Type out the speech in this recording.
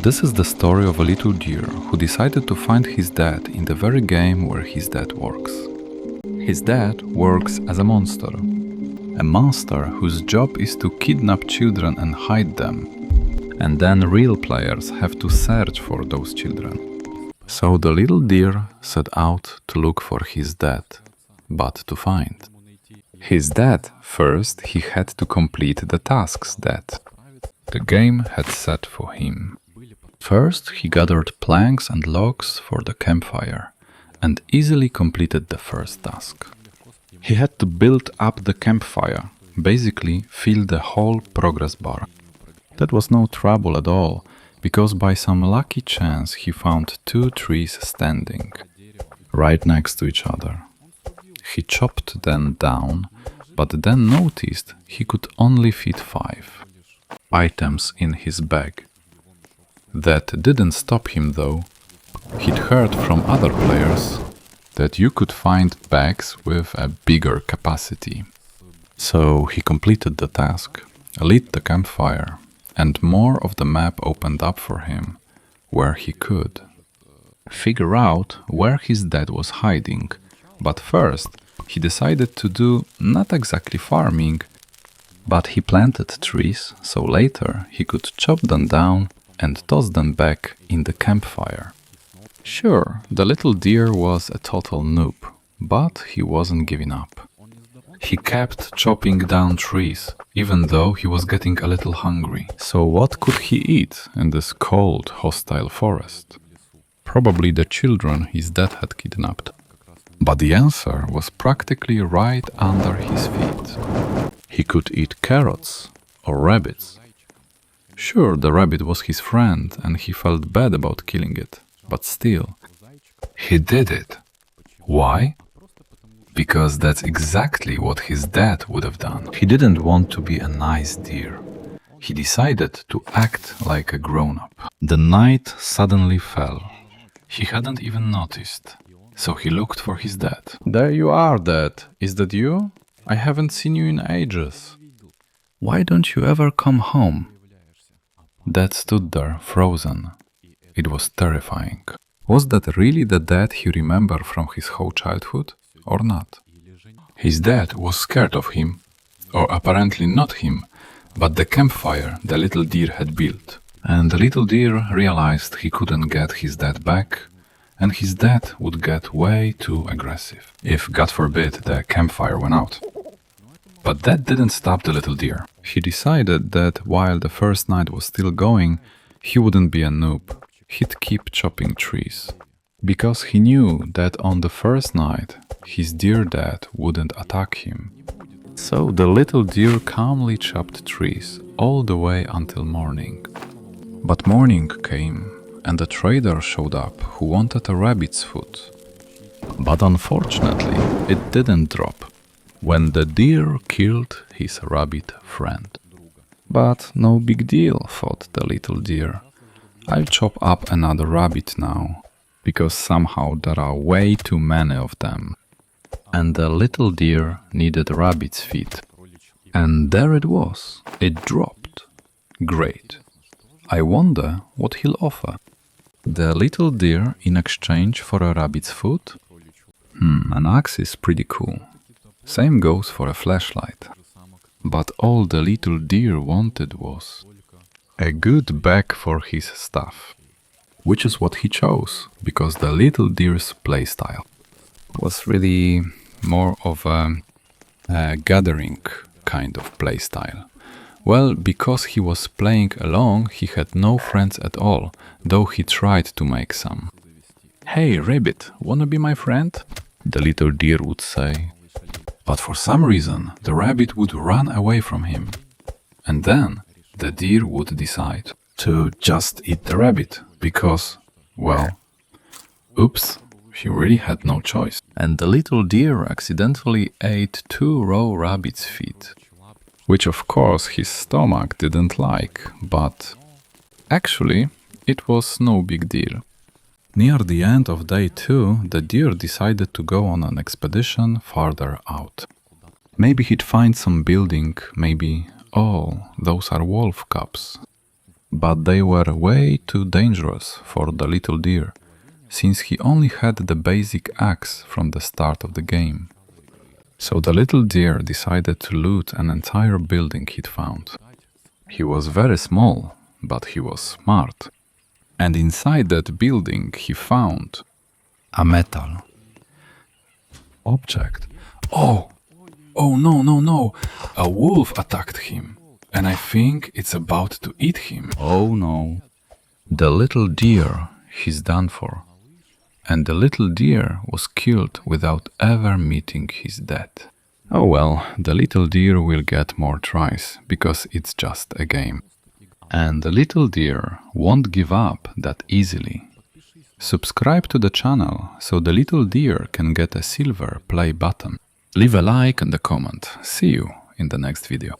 This is the story of a little deer who decided to find his dad in the very game where his dad works. His dad works as a monster whose job is to kidnap children and hide them, and then real players have to search for those children. So the little deer set out to look for his dad, but to find his dad, first he had to complete the tasks that the game had set for him. First, he gathered planks and logs for the campfire and easily completed the first task. He had to build up the campfire, basically fill the whole progress bar. That was no trouble at all, because by some lucky chance he found 2 trees standing right next to each other. He chopped them down, but then noticed he could only fit 5 items in his bag. That didn't stop him though. He'd heard from other players that you could find bags with a bigger capacity. So he completed the task, lit the campfire, and more of the map opened up for him, where he could figure out where his dad was hiding. But first, he decided to do not exactly farming, but he planted trees, so later he could chop them down and toss them back in the campfire. Sure, the little deer was a total noob, but he wasn't giving up. He kept chopping down trees, even though he was getting a little hungry. So what could he eat in this cold, hostile forest? Probably the children his dad had kidnapped. But the answer was practically right under his feet. He could eat carrots or rabbits. Sure, the rabbit was his friend and he felt bad about killing it, but still, he did it. Why? Because that's exactly what his dad would have done. He didn't want to be a nice deer. He decided to act like a grown-up. The night suddenly fell. He hadn't even noticed. So he looked for his dad. There you are, Dad. Is that you? I haven't seen you in ages. Why don't you ever come home? Dad stood there, frozen. It was terrifying. Was that really the dad he remembered from his whole childhood, or not? His dad was scared of him, or apparently not him, but the campfire the little deer had built. And the little deer realized he couldn't get his dad back, and his dad would get way too aggressive if, God forbid, the campfire went out. But that didn't stop the little deer. He decided that while the first night was still going, he wouldn't be a noob. He'd keep chopping trees. Because he knew that on the first night, his deer dad wouldn't attack him. So the little deer calmly chopped trees all the way until morning. But morning came, and a trader showed up who wanted a rabbit's foot. But unfortunately, it didn't drop when the deer killed his rabbit friend. But no big deal, thought the little deer. I'll chop up another rabbit now, because somehow there are way too many of them. And the little deer needed rabbit's feet. And there it was. It dropped. Great. I wonder what he'll offer. The little deer in exchange for a rabbit's foot? An axe is pretty cool. Same goes for a flashlight. But all the little deer wanted was a good bag for his stuff. Which is what he chose, because the little deer's playstyle was really more of a gathering kind of playstyle. Well, because he was playing alone, he had no friends at all, though he tried to make some. Hey, rabbit, wanna be my friend? The little deer would say. But for some reason, the rabbit would run away from him. And then the deer would decide to just eat the rabbit, because, well, oops, he really had no choice. And the little deer accidentally ate 2 raw rabbit's feet, which of course his stomach didn't like, but actually it was no big deal. Near the end of day 2, the deer decided to go on an expedition farther out. Maybe he'd find some building, maybe, oh, those are wolf cubs. But they were way too dangerous for the little deer, since he only had the basic axe from the start of the game. So the little deer decided to loot an entire building he'd found. He was very small, but he was smart. And inside that building he found a metal object. Oh no, a wolf attacked him, and I think it's about to eat him. Oh no. The little deer, he's done for. And the little deer was killed without ever meeting his death. Oh well, the little deer will get more tries, because it's just a game. And the little deer won't give up that easily. Subscribe to the channel so the little deer can get a silver play button. Leave a like and a comment. See you in the next video.